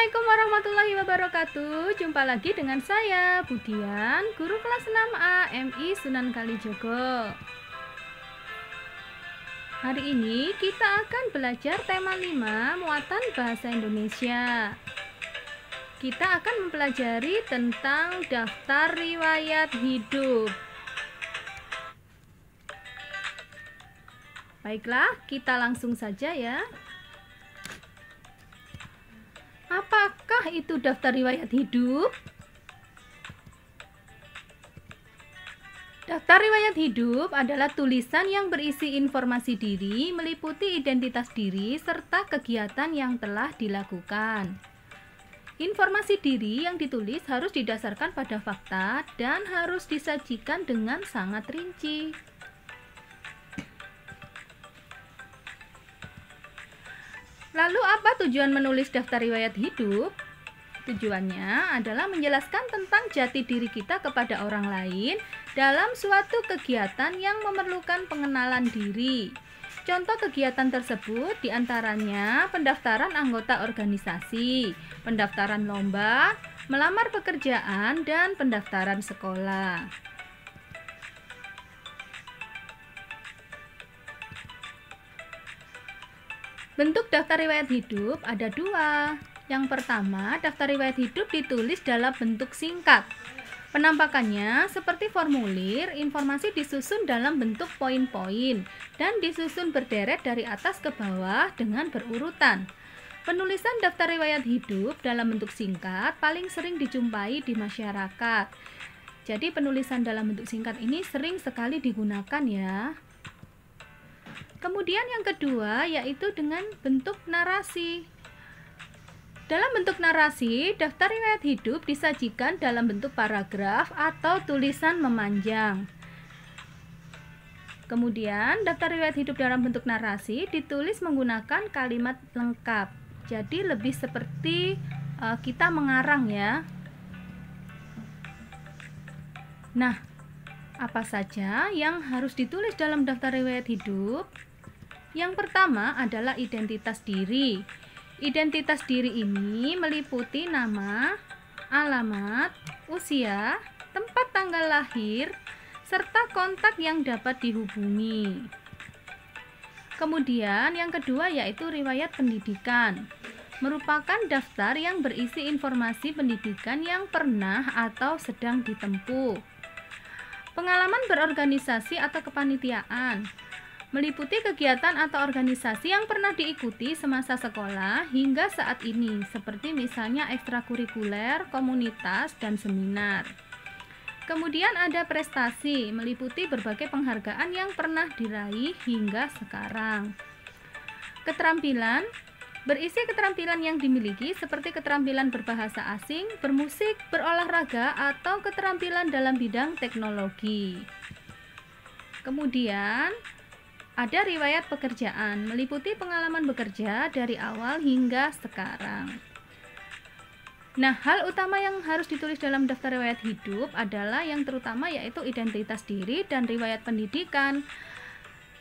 Assalamualaikum warahmatullahi wabarakatuh. Jumpa lagi dengan saya, Budian, guru kelas 6A MI Sunan Kalijogo. Hari ini kita akan belajar tema 5, muatan bahasa Indonesia. Kita akan mempelajari tentang daftar riwayat hidup. Baiklah, kita langsung saja ya. Apakah itu daftar riwayat hidup? Daftar riwayat hidup adalah tulisan yang berisi informasi diri, meliputi identitas diri, serta kegiatan yang telah dilakukan. Informasi diri yang ditulis harus didasarkan pada fakta dan harus disajikan dengan sangat rinci. Lalu apa tujuan menulis daftar riwayat hidup? Tujuannya adalah menjelaskan tentang jati diri kita kepada orang lain dalam suatu kegiatan yang memerlukan pengenalan diri. Contoh kegiatan tersebut diantaranya pendaftaran anggota organisasi, pendaftaran lomba, melamar pekerjaan, dan pendaftaran sekolah. Bentuk daftar riwayat hidup ada dua. Yang pertama, daftar riwayat hidup ditulis dalam bentuk singkat. Penampakannya seperti formulir, informasi disusun dalam bentuk poin-poin dan disusun berderet dari atas ke bawah dengan berurutan. Penulisan daftar riwayat hidup dalam bentuk singkat paling sering dijumpai di masyarakat. Jadi penulisan dalam bentuk singkat ini sering sekali digunakan ya. Kemudian yang kedua yaitu dengan bentuk narasi. Dalam bentuk narasi, daftar riwayat hidup disajikan dalam bentuk paragraf atau tulisan memanjang. Kemudian, daftar riwayat hidup dalam bentuk narasi ditulis menggunakan kalimat lengkap. Jadi lebih seperti kita mengarang ya. Nah, apa saja yang harus ditulis dalam daftar riwayat hidup? Yang pertama adalah identitas diri. Identitas diri ini meliputi nama, alamat, usia, tempat tanggal lahir, serta kontak yang dapat dihubungi. Kemudian yang kedua yaitu riwayat pendidikan. Merupakan daftar yang berisi informasi pendidikan yang pernah atau sedang ditempuh. Pengalaman berorganisasi atau kepanitiaan. Meliputi kegiatan atau organisasi yang pernah diikuti semasa sekolah hingga saat ini, seperti misalnya ekstrakurikuler, komunitas, dan seminar. Kemudian ada prestasi, meliputi berbagai penghargaan yang pernah diraih hingga sekarang. Keterampilan, berisi keterampilan yang dimiliki seperti keterampilan berbahasa asing, bermusik, berolahraga, atau keterampilan dalam bidang teknologi. Kemudian ada riwayat pekerjaan, meliputi pengalaman bekerja dari awal hingga sekarang. Nah, hal utama yang harus ditulis dalam daftar riwayat hidup adalah yang terutama yaitu identitas diri dan riwayat pendidikan.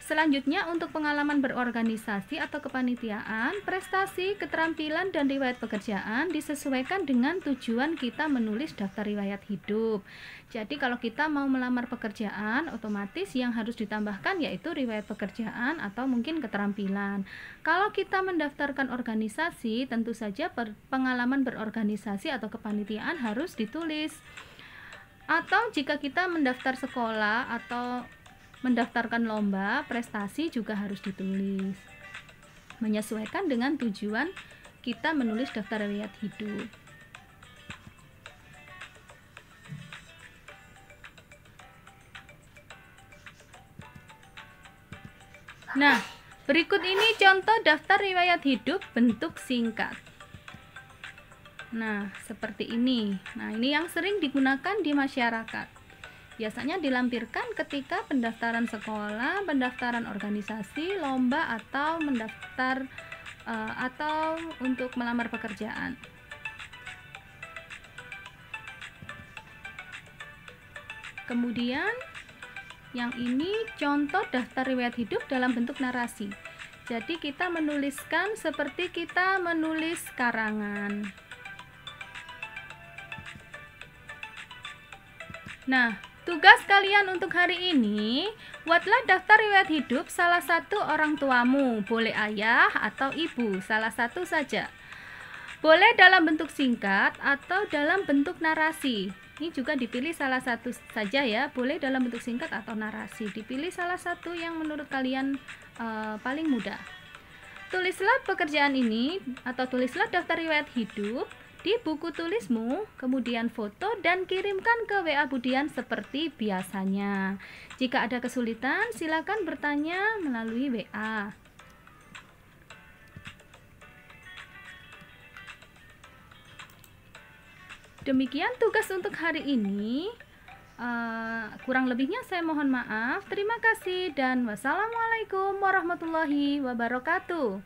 Selanjutnya untuk pengalaman berorganisasi atau kepanitiaan, prestasi, keterampilan, dan riwayat pekerjaan disesuaikan dengan tujuan kita menulis daftar riwayat hidup. Jadi kalau kita mau melamar pekerjaan, otomatis yang harus ditambahkan yaitu riwayat pekerjaan atau mungkin keterampilan. Kalau kita mendaftarkan organisasi, tentu saja pengalaman berorganisasi atau kepanitiaan harus ditulis. Atau jika kita mendaftar sekolah atau mendaftarkan lomba, prestasi juga harus ditulis. Menyesuaikan dengan tujuan kita menulis daftar riwayat hidup. Nah, berikut ini contoh daftar riwayat hidup bentuk singkat. Nah, seperti ini. Nah, ini yang sering digunakan di masyarakat. Biasanya dilampirkan ketika pendaftaran sekolah, pendaftaran organisasi, lomba, atau mendaftar atau untuk melamar pekerjaan. Kemudian yang ini contoh daftar riwayat hidup dalam bentuk narasi. Jadi kita menuliskan seperti kita menulis karangan. Nah, tugas kalian untuk hari ini, buatlah daftar riwayat hidup salah satu orang tuamu, boleh ayah atau ibu, salah satu saja. Boleh dalam bentuk singkat atau dalam bentuk narasi. Ini juga dipilih salah satu saja ya, boleh dalam bentuk singkat atau narasi. Dipilih salah satu yang menurut kalian paling mudah. Tulislah pekerjaan ini atau tulislah daftar riwayat hidup di buku tulismu, kemudian foto dan kirimkan ke WA Budian seperti biasanya. Jika ada kesulitan, silakan bertanya melalui WA. Demikian tugas untuk hari ini. Kurang lebihnya saya mohon maaf. Terima kasih dan wassalamualaikum warahmatullahi wabarakatuh.